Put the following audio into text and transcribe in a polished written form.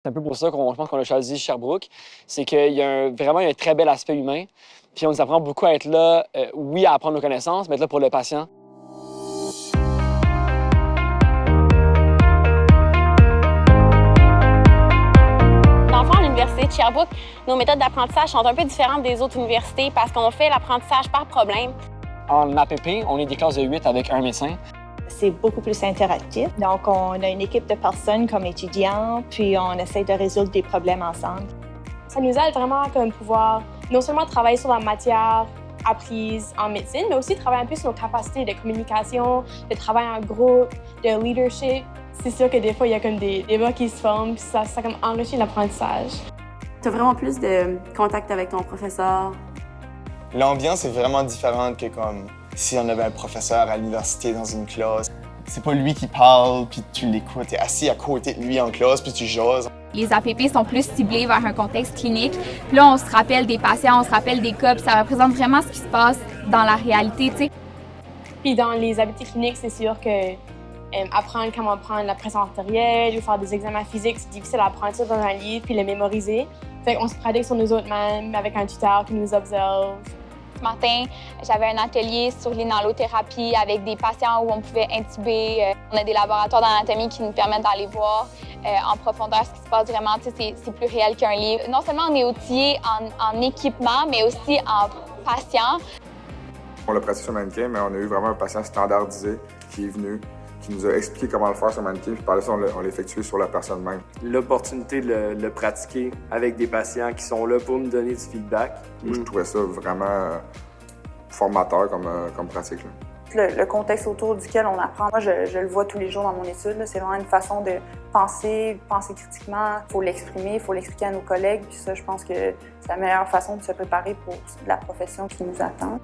C'est un peu pour ça je pense qu'on a choisi Sherbrooke. C'est qu'il y a vraiment un très bel aspect humain. Puis on nous apprend beaucoup à être là, oui, à apprendre nos connaissances, mais être là pour le patient. Dans le fond, à l'Université de Sherbrooke, nos méthodes d'apprentissage sont un peu différentes des autres universités parce qu'on fait l'apprentissage par problème. En APP, on est des classes de 8 avec un médecin. C'est beaucoup plus interactif. Donc, on a une équipe de personnes comme étudiants, puis on essaie de résoudre des problèmes ensemble. Ça nous aide vraiment à pouvoir non seulement travailler sur la matière apprise en médecine, mais aussi travailler un peu sur nos capacités de communication, de travail en groupe, de leadership. C'est sûr que des fois, il y a comme des débats qui se forment, puis ça comme enrichit l'apprentissage. Tu as vraiment plus de contact avec ton professeur. L'ambiance est vraiment différente que comme si on avait un professeur à l'université dans une classe. C'est pas lui qui parle, puis tu l'écoutes. T'es assis à côté de lui en classe, puis tu jases. Les APP sont plus ciblés vers un contexte clinique. Puis là, on se rappelle des patients, on se rappelle des cas, puis ça représente vraiment ce qui se passe dans la réalité, tu sais. Puis dans les habiletés cliniques, c'est sûr que apprendre comment prendre la pression artérielle ou faire des examens physiques, c'est difficile à apprendre ça dans un livre puis le mémoriser. Fait qu'on se pratique sur nous autres-mêmes avec un tuteur qui nous observe. Ce matin, j'avais un atelier sur l'inhalothérapie avec des patients où on pouvait intuber. On a des laboratoires d'anatomie qui nous permettent d'aller voir en profondeur ce qui se passe vraiment. Tu sais, c'est plus réel qu'un livre. Non seulement on est outillé en équipement, mais aussi en patient. On l'a pratiqué sur mannequin, mais on a eu vraiment un patient standardisé qui est venu, qui nous a expliqué comment le faire sur mannequin, puis par la suite, on l'a effectué sur la personne même. L'opportunité de le pratiquer avec des patients qui sont là pour nous donner du feedback. Je trouvais ça vraiment formateur comme pratique. Le contexte autour duquel on apprend, moi, je le vois tous les jours dans mon étude. C'est vraiment une façon de penser critiquement. Il faut l'exprimer, il faut l'expliquer à nos collègues. Puis ça, je pense que c'est la meilleure façon de se préparer pour la profession qui nous attend.